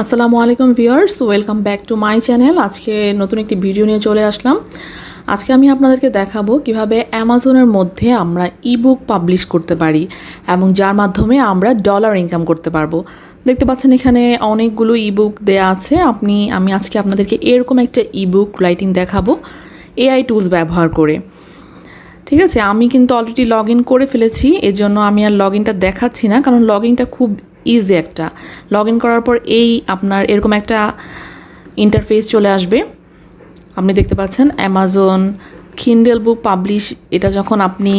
আসসালামু আলাইকুম viewers, welcome back to my channel. আজকে নতুন একটি ভিডিও নিয়ে চলে আসলাম। আজকে আমি আপনাদেরকে দেখাবো কিভাবে অ্যামাজনের মধ্যে আমরা ইবুক পাবলিশ করতে পারি এবং যার মাধ্যমে আমরা ডলার ইনকাম করতে পারবো। দেখতে পাচ্ছেন এখানে অনেকগুলো ইবুক দেয়া আছে। আমি আজকে আপনাদেরকে এরকম একটা ইবুক রাইটিং দেখাবো এআই টুলস ব্যবহার করে। ঠিক আছে, আমি কিন্তু অলরেডি লগ ইন করে ফেলেছি, এজন্য আমি আর লগ ইনটা দেখাচ্ছি না, কারণ লগ ইনটা খুব ইজি একটা। লগ ইন করার পর আপনার এরকম একটা ইন্টারফেস চলে আসবে। আপনি দেখতে পাচ্ছেন অ্যামাজন কিন্ডেল বুক পাবলিশ, এটা যখন আপনি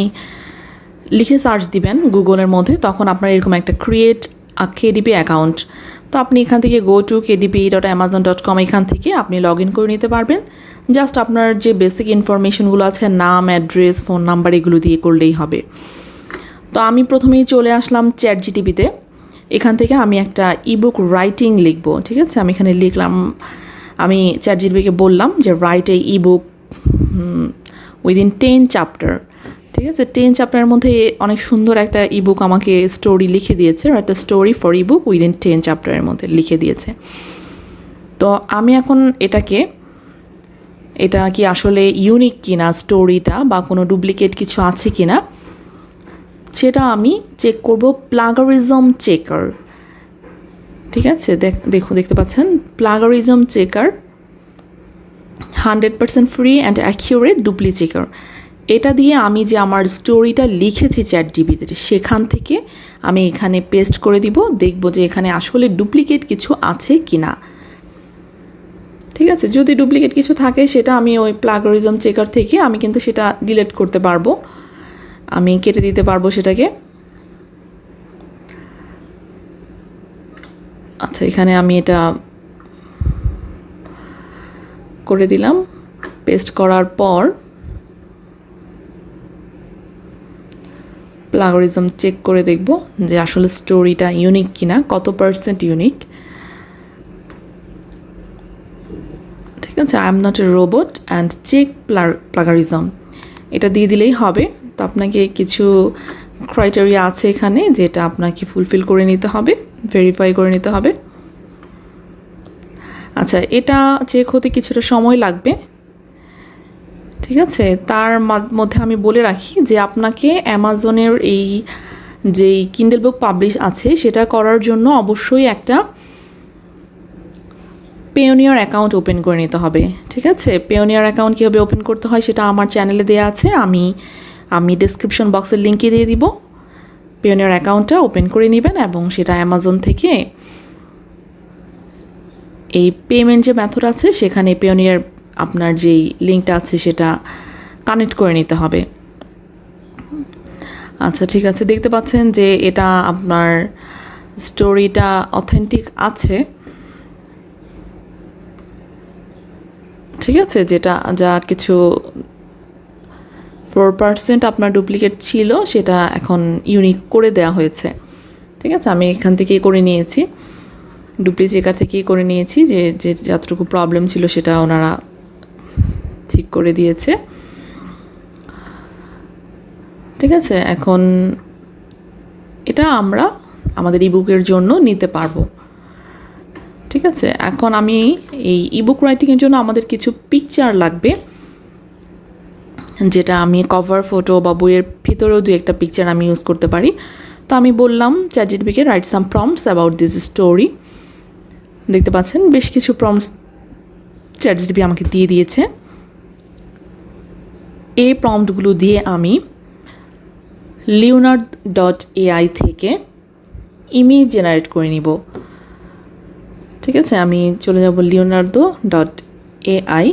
লিখে সার্চ দিবেন গুগলের মধ্যে, তখন আপনার এরকম একটা ক্রিয়েট KDP অ্যাকাউন্ট। তো আপনি এখান থেকে go to kdp.amazon.com, এখান থেকে আপনি লগ ইন করে নিতে পারবেন। জাস্ট আপনার যে বেসিক ইনফরমেশনগুলো আছে, নাম, অ্যাড্রেস, ফোন নাম্বার, এগুলো দিয়ে করলেই হবে। তো আমি প্রথমেই চলে আসলাম ChatGPT-তে। এখান থেকে আমি একটা ইবুক রাইটিং লিখবো। ঠিক আছে, আমি এখানে লিখলাম, আমি ChatGPT-কে বললাম যে write a ebook within 10 chapter. ঠিক আছে, 10 চ্যাপ্টারের মধ্যে অনেক সুন্দর একটা ইবুক আমাকে স্টোরি লিখে দিয়েছে, একটা স্টোরি ফর ইবুক উইদিন 10 চ্যাপ্টারের মধ্যে লিখে দিয়েছে। তো আমি এখন এটা কি আসলে ইউনিক কিনা স্টোরিটা, বা কোনো ডুপ্লিকেট কিছু আছে কিনা, সেটা আমি চেক করব প্লাগারিজম চেকার। ঠিক আছে, দেখতে পাচ্ছেন plagiarism checker 100% free and accurate Dupli checker. এটা দিয়ে আমি যে আমার স্টোরিটা লিখেছি ChatGPT-তে, সেখান থেকে আমি এখানে পেস্ট করে দিব, দেখব যে এখানে আসলে ডুপ্লিকেট কিছু আছে কি না। ঠিক আছে, যদি ডুপ্লিকেট কিছু থাকে সেটা আমি ওই প্লাগারিজম চেকার থেকে আমি কিন্তু সেটা ডিলিট করতে পারবো, আমি কেটে দিতে পারবো সেটাকে। আচ্ছা, এখানে আমি এটা করে দিলাম। পেস্ট করার পর প্লাগারিজম চেক করে দেখব যে আসলে স্টোরিটা ইউনিক কিনা, কত % ইউনিক। ঠিক আছে, I am not a robot and check plagiarism, এটা দিয়ে দিলেই হবে। তো আপনাকে কিছু ক্রাইটেরিয়া আছে এখানে, যেটা আপনাকে ফুলফিল করে নিতে হবে, ভেরিফাই করে নিতে হবে। আচ্ছা, এটা চেক হতে কিছুটা সময় লাগবে। ঠিক আছে, তার মধ্যে আমি বলে রাখি যে আপনাকে অ্যামাজনের এই যেই কিন্ডেল বুক পাবলিশ আছে, সেটা করার জন্য অবশ্যই একটা পেওনিয়ার অ্যাকাউন্ট ওপেন করে নিতে হবে। ঠিক আছে, পেওনিয়ার অ্যাকাউন্ট কীভাবে ওপেন করতে হয় সেটা আমার চ্যানেলে দেওয়া আছে, আমি ডেসক্রিপশন বক্সের লিঙ্কে দিয়ে দিব। পেওনিয়ার অ্যাকাউন্টটা ওপেন করে নেবেন এবং সেটা অ্যামাজন থেকে এই পেমেন্ট যে মেথড আছে সেখানে পেওনিয়ার আপনার যেই লিঙ্কটা আছে সেটা কানেক্ট করে নিতে হবে। আচ্ছা, ঠিক আছে, দেখতে পাচ্ছেন যে এটা আপনার স্টোরিটা অথেন্টিক আছে। ঠিক আছে, যা কিছু 4% আপনার ডুপ্লিকেট ছিল, সেটা এখন ইউনিক করে দেওয়া হয়েছে। ঠিক আছে, আমি এখান থেকেই করে নিয়েছি, ডুপ্লি চেকার থেকেই করে নিয়েছি, যে যতটুকু প্রবলেম ছিল সেটা ওনারা ঠিক করে দিয়েছে। ঠিক আছে, এখন এটা আমরা আমাদের ইবুকের জন্য নিতে পারবো। ঠিক আছে, এখন আমি এই ইবুক রাইটিংয়ের জন্য আমাদের কিছু পিকচার লাগবে, যেটা আমি কভার ফটো বা বইয়ের ভিতরেও 2-1টা পিকচার আমি ইউজ করতে পারি। তো আমি বললাম ChatGPT-কে write some prompts about this story. দেখতে পাচ্ছেন বেশ কিছু প্রম্পটস ChatGPT আমাকে দিয়ে দিয়েছে। এই প্রম্পটগুলো দিয়ে আমি leonard.ai থেকে ইমেজ জেনারেট করে নিব। ঠিক আছে, আমি চলে যাব leonardo.ai।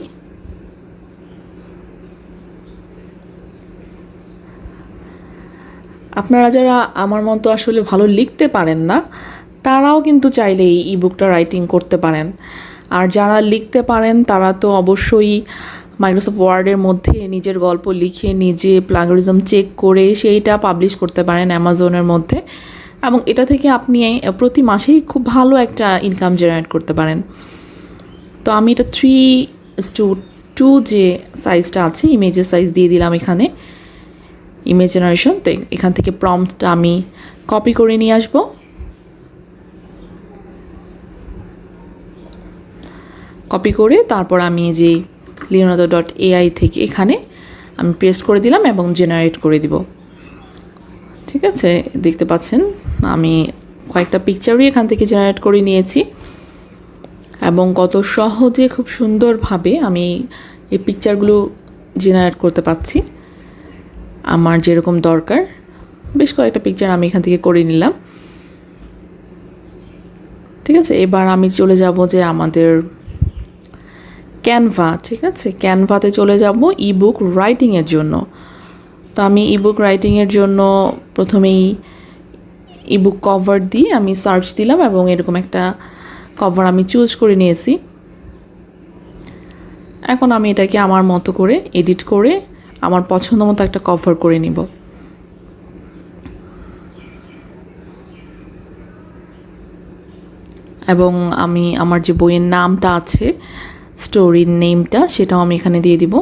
আপনারা যারা আমার মতো আসলে ভালো লিখতে পারেন না, তারাও কিন্তু চাইলে এই ইবুকটা রাইটিং করতে পারেন। আর যারা লিখতে পারেন তারা তো অবশ্যই মাইক্রোসফট ওয়ার্ডের মধ্যে নিজের গল্প লিখে নিজে প্লাগারিজম চেক করে সেইটা পাবলিশ করতে পারেন অ্যামাজনের মধ্যে, এবং এটা থেকে আপনি প্রতি মাসেই খুব ভালো একটা ইনকাম জেনারেট করতে পারেন। তো আমি এটা 3:2 যে সাইজটা আছে, ইমেজের সাইজ দিয়ে দিলাম এখানে, ইমেজ জেনারেশন। তো এখান থেকে প্রম্পটটা আমি কপি করে নিয়ে আসবো। কপি করে তারপর আমি যে leonardo.ai থেকে এখানে আমি পেস্ট করে দিলাম এবং জেনারেট করে দিব। ঠিক আছে, দেখতে পাচ্ছেন আমি কয়েকটা পিকচারই এখান থেকে জেনারেট করে নিয়েছি এবং কত সহজে খুব সুন্দরভাবে আমি এই পিকচারগুলো জেনারেট করতে পারছি আমার যেরকম দরকার। বেশ কয়েকটা পিকচার আমি এখান থেকে করে নিলাম। ঠিক আছে, এবার আমি চলে যাব যে আমাদের ক্যানভা। ঠিক আছে, ক্যানভাতে চলে যাব ইবুক রাইটিংয়ের জন্য। তো আমি ইবুক রাইটিংয়ের জন্য প্রথমেই ইবুক কভার দিয়ে আমি সার্চ দিলাম এবং এরকম একটা কভার আমি চুজ করে নিয়েছি। এখন আমি এটাকে আমার মতো করে এডিট করে আমার পছন্দ মতো একটা কভার করে নিব। এবং আমি আমার যে বইয়ের নামটা আছে, স্টোরির নেমটা, সেটাও আমি এখানে দিয়ে দিব,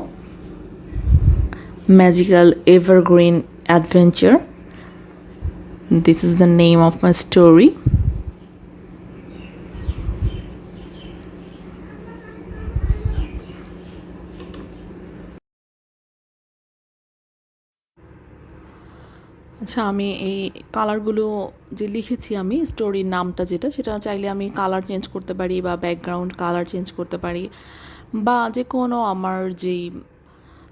magical evergreen adventure. This is the name of my story. আচ্ছা, আমি এই কালারগুলো যে লিখেছি আমি স্টোরির নামটা যেটা, সেটা চাইলে আমি কালার চেঞ্জ করতে পারি বা ব্যাকগ্রাউন্ড কালার চেঞ্জ করতে পারি, বা যে কোনো আমার যেই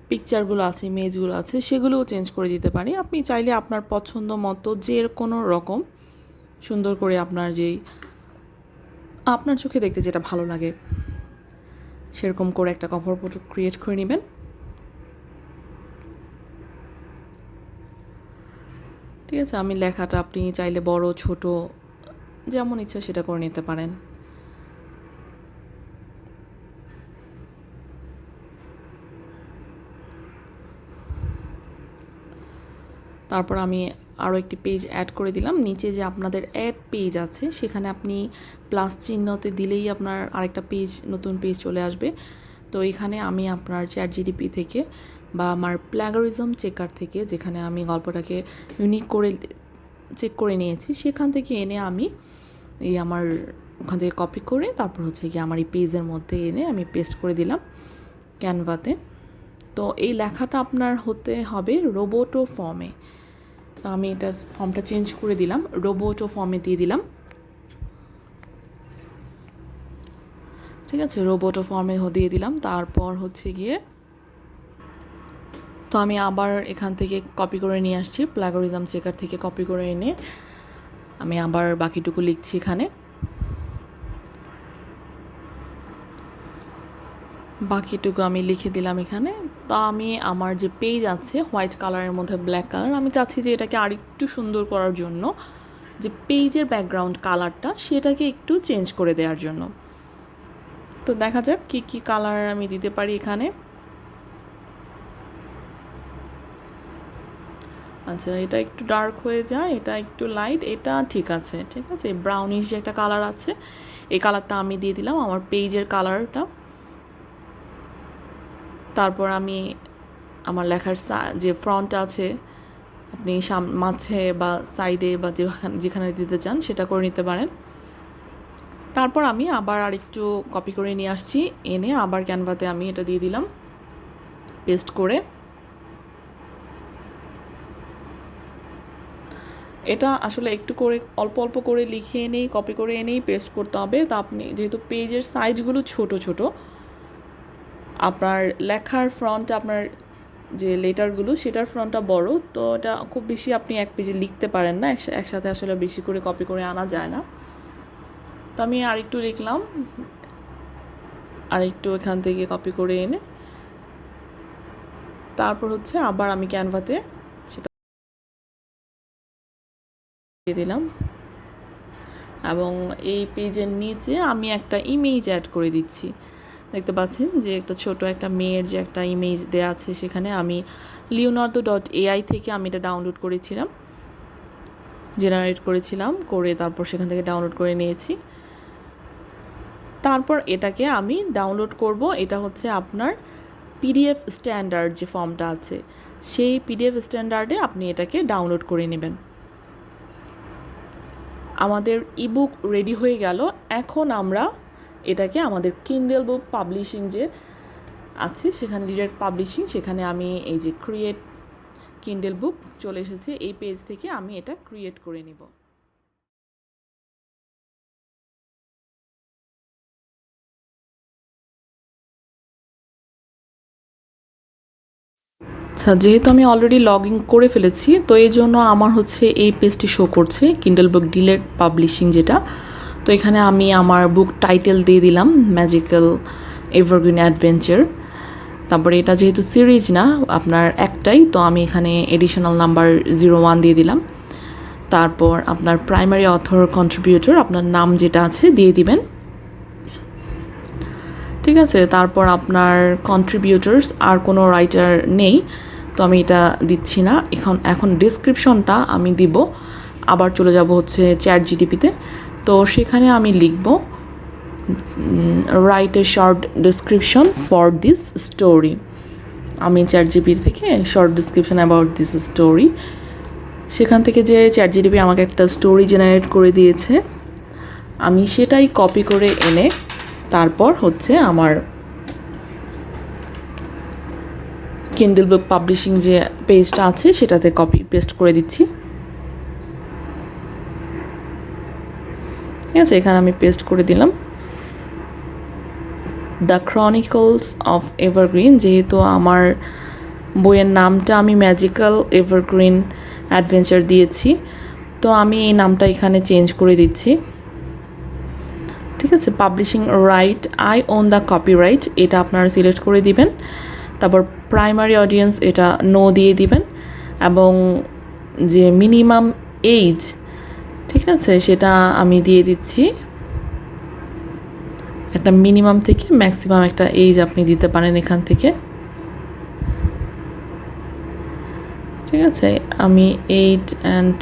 পিকচারগুলো আছে, ইমেজগুলো আছে, সেগুলোও চেঞ্জ করে দিতে পারি। আপনি চাইলে আপনার পছন্দ মতো যে কোনো রকম সুন্দর করে আপনার যেই আপনার চোখে দেখতে যেটা ভালো লাগে সেরকম করে একটা কভার ফটো ক্রিয়েট করে নেবেন। ঠিক আছে, আমি লেখাটা আপনি চাইলে বড় ছোট যেমন ইচ্ছা সেটা করে নিতে পারেন। তারপর আমি আরও একটি পেজ অ্যাড করে দিলাম। নিচে যে আপনাদের অ্যাড পেজ আছে সেখানে আপনি প্লাস চিহ্নতে দিলেই আপনার আরেকটা পেজ, নতুন পেজ চলে আসবে। তো এখানে আমি আপনার ChatGPT থেকে বা আমার প্ল্যাগারিজম চেকার থেকে, যেখানে আমি গল্পটাকে ইউনিক করে চেক করে নিয়েছি, সেখান থেকে এনে আমি এই আমার ওখান থেকে কপি করে তারপর হচ্ছে গিয়ে আমার এই পেজের মধ্যে এনে আমি পেস্ট করে দিলাম ক্যানভাতে। তো এই লেখাটা আপনার হতে হবে রোবোটো ফর্মে। তো আমি এটার ফর্মটা চেঞ্জ করে দিলাম, রোবোটো ফর্মে দিয়ে দিলাম। ঠিক আছে, রোবোটো ফর্মে দিয়ে দিলাম। তারপর হচ্ছে গিয়ে তো আমি আবার এখান থেকে কপি করে নিয়ে আসছি, প্ল্যাগারিজম চেকার থেকে কপি করে এনে আমি আবার বাকিটুকু লিখছি এখানে। বাকিটুকু আমি লিখে দিলাম এখানে। তো আমি আমার যে পেজ আছে হোয়াইট কালারের মধ্যে ব্ল্যাক কালার, আমি চাচ্ছি যে এটাকে আরেকটু সুন্দর করার জন্য যে পেজের ব্যাকগ্রাউন্ড কালারটা সেটাকে একটু চেঞ্জ করে দেওয়ার জন্য। তো দেখা যাক কী কী কালার আমি দিতে পারি এখানে। আচ্ছা, এটা একটু ডার্ক হয়ে যায়, এটা একটু লাইট, এটা ঠিক আছে। ঠিক আছে, ব্রাউনিশ যে একটা কালার আছে এই কালারটা আমি দিয়ে দিলাম আমার পেজের কালারটা। তারপর আমি আমার লেখার যে ফ্রন্ট আছে আপনি মাঝে বা সাইডে বা যেখানে দিতে চান সেটা করে নিতে পারেন। তারপর আমি আবার আরেকটু কপি করে নিয়ে আসছি, এনে আবার ক্যানভাতে আমি এটা দিয়ে দিলাম পেস্ট করে। এটা আসলে একটু করে অল্প অল্প করে লিখে এনেই কপি করে এনেই পেস্ট করতে হবে। তা আপনি যেহেতু পেজের সাইজগুলো ছোট ছোট, আপনার লেখার ফ্রন্ট, আপনার যে লেটারগুলো সেটার ফ্রন্টটা বড়, তো এটা খুব বেশি আপনি এক পেজে লিখতে পারেন না, একসাথে আসলে বেশি করে কপি করে আনা যায় না। তো আমি আরেকটু লিখলাম, আরেকটু এখান থেকে কপি করে এনে তারপর হচ্ছে আবার আমি ক্যানভাতে সেটা দিয়ে দিলাম এবং এই পেজের নিচে আমি একটা ইমেজ অ্যাড করে দিচ্ছি। দেখতে পাচ্ছেন যে একটা ছোট একটা মেয়ের যে একটা ইমেজ দেওয়া আছে, সেখানে আমি leonardo.ai থেকে আমি এটা ডাউনলোড করেছিলাম, জেনারেট করেছিলাম, করে তারপর সেখান থেকে ডাউনলোড করে নিয়েছি। তারপর এটাকে আমি ডাউনলোড করব। এটা হচ্ছে আপনার পিডিএফ স্ট্যান্ডার্ড যে ফর্মটা আছে সেই পিডিএফ স্ট্যান্ডার্ডে আপনি এটাকে ডাউনলোড করে নেবেন। আমাদের ইবুক রেডি হয়ে গেল। এখন আমরা এটাকে আমাদের কিন্ডেল বুক পাবলিশিং যে আছে সেখানে ডিরেক্ট পাবলিশিং, সেখানে আমি এই যে ক্রিয়েট কিন্ডেল বুক চলে এসেছে, এই পেজ থেকে আমি এটা ক্রিয়েট করে নিব। আচ্ছা, যেহেতু আমি অলরেডি লগ ইন করে ফেলেছি, তো এই জন্য আমার হচ্ছে এই পেজটি শো করছে কিন্ডেল বুক ডিলেট পাবলিশিং যেটা। তো এখানে আমি আমার বুক টাইটেল দিয়ে দিলাম ম্যাজিক্যাল এভারগ্রিন অ্যাডভেঞ্চার। তারপরে এটা যেহেতু সিরিজ না, আপনার একটাই, তো আমি এখানে এডিশনাল নাম্বার 01 দিয়ে দিলাম। তারপর আপনার প্রাইমারি অথর কন্ট্রিবিউটর আপনার নাম যেটা আছে দিয়ে দিবেন, ঠিক আছে। তারপর আপনার কন্ট্রিবিউটার্স আর কোনো রাইটার নেই, তো আমি এটা দিচ্ছি না। এখন ডিসক্রিপশনটা আমি দিব, আবার চলে যাব হচ্ছে চ্যাট জিটিপিতে। তো সেখানে আমি লিখব write a short description for this story. আমি চ্যাট জিপি থেকে short description about this story, সেখান থেকে যে চ্যাট জিটিপি আমাকে একটা স্টোরি জেনারেট করে দিয়েছে, আমি সেটাই কপি করে এনে তারপর হচ্ছে আমার কিন্ডেল বুক পাবলিশিং যে পেজটা আছে সেটাতে কপি পেস্ট করে দিচ্ছি, ঠিক আছে। এখানে আমি পেস্ট করে দিলাম দ্য ক্রনিকলস অফ এভারগ্রিন, যেহেতু আমার বইয়ের নামটা আমি ম্যাজিক্যাল এভারগ্রিন অ্যাডভেঞ্চার দিয়েছি, তো আমি এই নামটা এখানে চেঞ্জ করে দিচ্ছি, ঠিক আছে। Publishing right, I won the copyright, এটা আপনারা সিলেক্ট করে দিবেন। তারপর প্রাইমারি অডিয়েন্স এটা নো দিয়ে দিবেন, এবং যে মিনিমাম এজ, ঠিক আছে, সেটা আমি দিয়ে দিচ্ছি। একটা মিনিমাম থেকে ম্যাক্সিমাম একটা এজ আপনি দিতে পারেন এখান থেকে, ঠিক আছে। আমি 8 and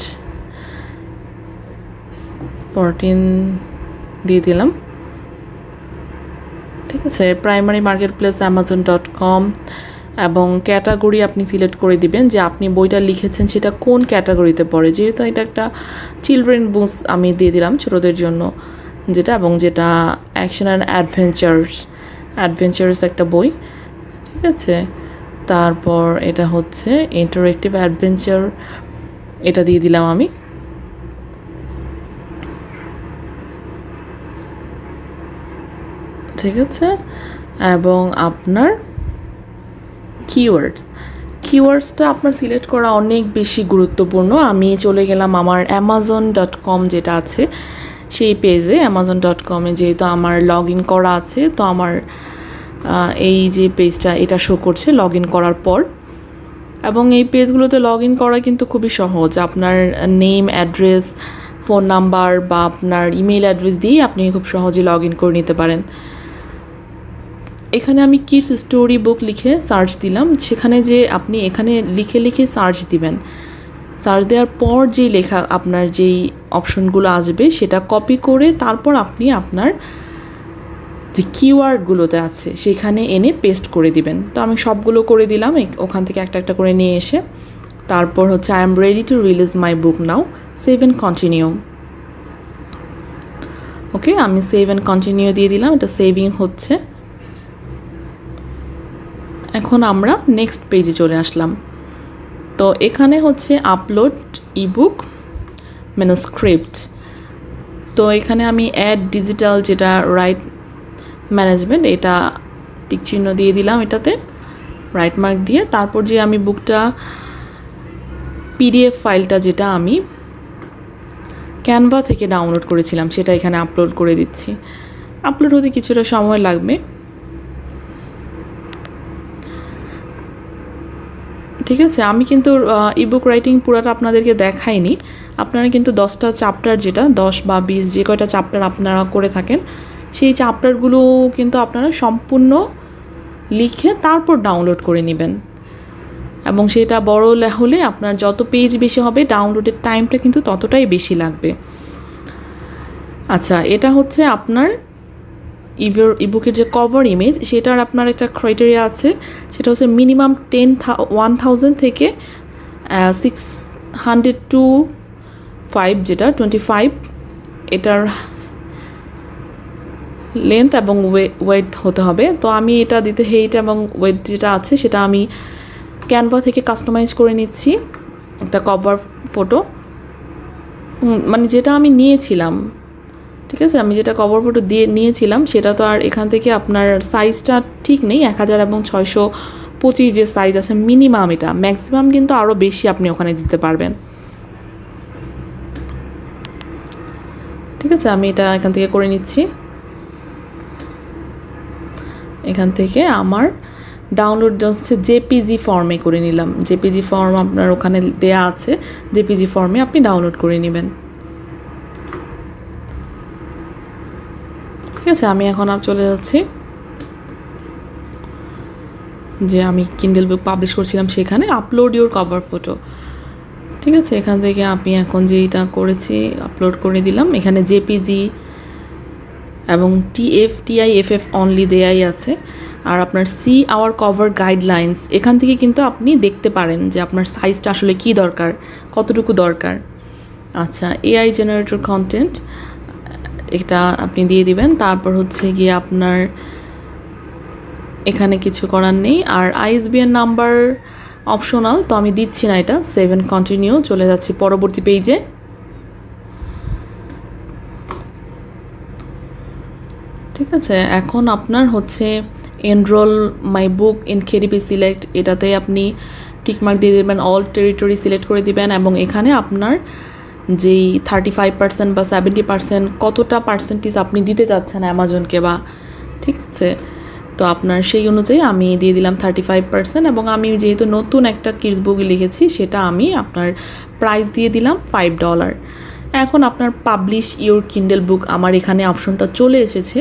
14 দিয়ে দিলাম, ঠিক আছে। প্রাইমারি মার্কেট প্লেস amazon.com, এবং ক্যাটাগরি আপনি সিলেক্ট করে দিবেন যে আপনি বইটা লিখেছেন সেটা কোন ক্যাটাগরিতে পড়ে। যেহেতু এটা একটা চিলড্রেন বুকস, আমি দিয়ে দিলাম ছোটোদের জন্য যেটা, এবং যেটা অ্যাকশন অ্যান্ড অ্যাডভেঞ্চারাস একটা বই, ঠিক আছে। তারপর এটা হচ্ছে ইন্টারেক্টিভ অ্যাডভেঞ্চার, এটা দিয়ে দিলাম আমি, ঠিক আছে। এবং আপনার কিওয়ার্ডসটা আপনার সিলেক্ট করা অনেক বেশি গুরুত্বপূর্ণ। আমি চলে গেলাম আমার amazon.com যেটা আছে সেই পেজে। amazon.com-এ যেহেতু আমার লগ ইন করা আছে, তো আমার এই যে পেজটা এটা শো করছে লগ ইন করার পর। এবং এই পেজগুলোতে লগ ইন করা কিন্তু খুবই সহজ। আপনার নেম, অ্যাড্রেস, ফোন নাম্বার বা আপনার ইমেল অ্যাড্রেস দিয়ে আপনি খুব সহজে লগ ইন করে নিতে পারেন। এখানে আমি কিডস স্টোরি বুক লিখে সার্চ দিলাম, সেখানে যে আপনি এখানে লিখে সার্চ দিবেন। সার্চ দেওয়ার পর যেই লেখা আপনার যেই অপশনগুলো আসবে সেটা কপি করে তারপর আপনি আপনার যে কিওয়ার্ডগুলোতে আছে সেখানে এনে পেস্ট করে দিবেন। তো আমি সবগুলো করে দিলাম, ওখান থেকে একটা একটা করে নিয়ে এসে তারপর হচ্ছে I am ready to release my book now, save and continue. Okay, আমি সেভ অ্যান্ড কন্টিনিউ দিয়ে দিলাম, এটা সেভিং হচ্ছে। এখন আমরা নেক্সট পেজে চলে আসলাম। তো এখানে হচ্ছে আপলোড ইবুক ম্যানুস্ক্রিপ্ট। তো এখানে আমি অ্যাড ডিজিটাল যেটা রাইট ম্যানেজমেন্ট, এটা টিক চিহ্ন দিয়ে দিলাম, এটাতে রাইট মার্ক দিয়ে। তারপর যে আমি বুকটা পিডিএফ ফাইলটা যেটা আমি ক্যানভা থেকে ডাউনলোড করেছিলাম সেটা এখানে আপলোড করে দিচ্ছি। আপলোড হতে কিছুটা সময় লাগবে, ঠিক আছে। আমি কিন্তু ইবুক রাইটিং পুরোটা আপনাদেরকে দেখাইনি। আপনারা কিন্তু 10টা চ্যাপ্টার, যেটা 10 বা 20 যে কয়টা চ্যাপ্টার আপনারা করে থাকেন সেই চ্যাপ্টারগুলো কিন্তু আপনারা সম্পূর্ণ লিখে তারপর ডাউনলোড করে নেবেন, এবং সেটা বড় হলে আপনার যত পেজ বেশি হবে ডাউনলোডের টাইমটা কিন্তু ততটাই বেশি লাগবে। আচ্ছা, এটা হচ্ছে আপনার ইবুকের যে কভার ইমেজ, সেটার আপনার একটা ক্রাইটেরিয়া আছে, সেটা হচ্ছে মিনিমাম 1000 থেকে 600 to 5 যেটা 25 এটার লেন্থ এবং ওয়েট হতে হবে। তো আমি এটা দিতে হেইট এবং ওয়েট যেটা আছে সেটা আমি ক্যানভা থেকে কাস্টমাইজ করে নিচ্ছি একটা কভার ফটো, মানে যেটা আমি নিয়েছিলাম, ঠিক আছে, আমি যেটা কভার ফটো দিয়ে নিয়েছিলাম সেটা তো আর এখান থেকে আপনার সাইজটা ঠিক নেই, 1000 এবং 625 যে সাইজ আছে মিনিমাম, এটা ম্যাক্সিমাম কিন্তু আরও বেশি আপনি ওখানে দিতে পারবেন। ঠিক আছে, আমি এটা এখান থেকে করে নিচ্ছি। এখান থেকে আমার ডাউনলোড হচ্ছে জেপিজি ফর্মে করে নিলাম। জেপিজি ফর্ম আপনার ওখানে দেয়া আছে, জেপিজি ফর্মে আপনি ডাউনলোড করে নেবেন। ঠিক আছে, আমি এখন চলে যাচ্ছি যে আমি কিন্ডেল বুক পাবলিশ করছিলাম সেখানে, আপলোড ইউর কভার ফটো। ঠিক আছে, এখান থেকে আমি এখন যেটা করেছি আপলোড করে দিলাম। এখানে জেপিজি এবং টিআইএফএফ অনলি দেয়াই আছে। আর আপনার সি আওয়ার কভার গাইডলাইন্স, এখান থেকে কিন্তু আপনি দেখতে পারেন যে আপনার সাইজটা আসলে কী দরকার, কতটুকু দরকার। আচ্ছা, এআই জেনারেটর কন্টেন্ট এটা আপনি দিয়ে দিবেন। তারপর হচ্ছে গিয়ে আপনার এখানে কিছু করার নেই। আর আইএসবিএন নাম্বার অপশনাল, তো আমি দিচ্ছি না এটা। 7 কন্টিনিউ, চলে যাচ্ছি পরবর্তী পেজে। ঠিক আছে, এখন আপনার হচ্ছে enroll my book in KDP select, এটাতে আপনি টিকমার্ক দিয়ে দেবেন, অল টেরিটরি সিলেক্ট করে দিবেন এবং এখানে আপনার যেই 35% বা 70% কতটা পার্সেন্টেজ আপনি দিতে চাচ্ছেন অ্যামাজনকে বা, ঠিক আছে, তো আপনার সেই অনুযায়ী আমি দিয়ে দিলাম 35%। এবং আমি যেহেতু নতুন একটা কিডস বুক লিখেছি সেটা আমি আপনার প্রাইস দিয়ে দিলাম $5। এখন আপনার পাবলিশ ইউর কিন্ডেল বুক, আমার এখানে অপশনটা চলে এসেছে।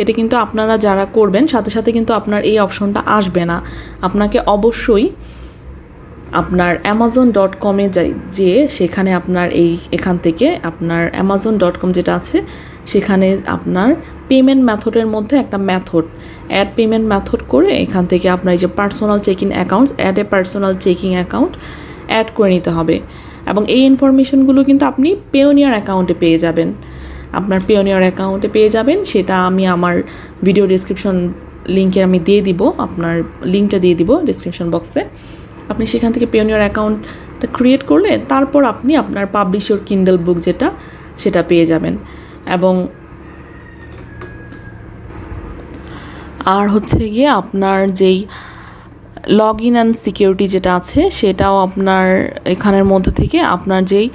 এটা কিন্তু আপনারা যারা করবেন সাথে সাথে কিন্তু আপনার এই অপশনটা আসবে না। আপনাকে অবশ্যই আপনার amazon.com-এ যেয়ে সেখানে আপনার এখান থেকে আপনার amazon.com যেটা আছে সেখানে আপনার পেমেন্ট মেথডের মধ্যে একটা মেথড অ্যাড পেমেন্ট মেথড করে এখান থেকে আপনার এই যে personal checking accounts, add a personal checking account add করে নিতে হবে। এবং এই ইনফরমেশনগুলো কিন্তু আপনি পেওনিয়ার অ্যাকাউন্টে পেয়ে যাবেন, আপনার পেওনিয়ার অ্যাকাউন্টে পেয়ে যাবেন। সেটা আমি আমার ভিডিও ডিসক্রিপশন লিঙ্কে আমি দিয়ে দিব, আপনার লিঙ্কটা দিয়ে দিব ডিসক্রিপশন বক্সে। আপনি সেখান থেকে পেওনিয়ার অ্যাকাউন্টটা ক্রিয়েট করলে তারপর আপনি আপনার পাবলিশ ইউর কিন্ডেল বুক যেটা সেটা পেয়ে যাবেন। এবং আর হচ্ছে গিয়ে আপনার যেই লগ ইন অ্যান্ড সিকিউরিটি যেটা আছে সেটাও আপনার এখানের মধ্যে থেকে আপনার যেই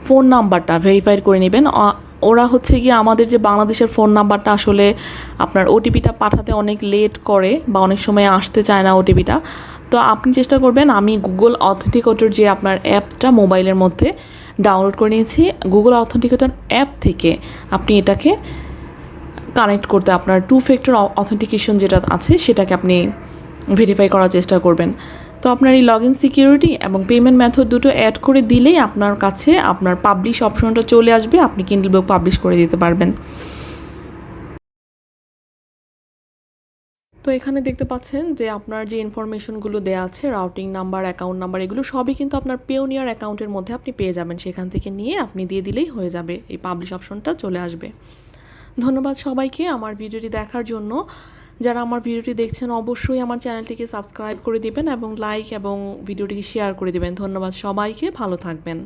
ফোন নাম্বারটা ভেরিফাই করে নেবেন। ওরা হচ্ছে গিয়ে আমাদের যে বাংলাদেশের ফোন নাম্বারটা আসলে আপনার ওটিপিটা পাঠাতে অনেক লেট করে বা অনেক সময় আসতে চায় না ওটিপিটা। তো আপনি চেষ্টা করবেন, আমি গুগল অথেন্টিকেটর যে আপনার অ্যাপটা মোবাইলের মধ্যে ডাউনলোড করে নিয়েছি, গুগল অথেন্টিকেটর অ্যাপ থেকে আপনি এটাকে কানেক্ট করতে আপনার 2 ফ্যাক্টর অথেন্টিকেশন যেটা আছে সেটাকে আপনি ভেরিফাই করার চেষ্টা করবেন। তো আপনার এই লগ ইন সিকিউরিটি এবং পেমেন্ট মেথড দুটো অ্যাড করে দিলেই আপনার কাছে আপনার পাবলিশ অপশনটা চলে আসবে, আপনি কিন্ডল বুক পাবলিশ করে দিতে পারবেন। তো এখানে দেখতে পাচ্ছেন যে আপনার যে ইনফরমেশনগুলো দেওয়া আছে, রাউটিং নাম্বার, অ্যাকাউন্ট নাম্বার, এগুলো সবই কিন্তু আপনার পেওনিয়ার অ্যাকাউন্টের মধ্যে আপনি পেয়ে যাবেন। সেখান থেকে নিয়ে আপনি দিয়ে দিলেই হয়ে যাবে, এই পাবলিশ অপশনটা চলে আসবে। ধন্যবাদ সবাইকে আমার ভিডিওটি দেখার জন্য। যারা আমার ভিডিওটি দেখছেন অবশ্যই আমার চ্যানেলটিকে সাবস্ক্রাইব করে দিবেন এবং লাইক এবং ভিডিওটিকে শেয়ার করে দিবেন। ধন্যবাদ সবাইকে, ভালো থাকবেন।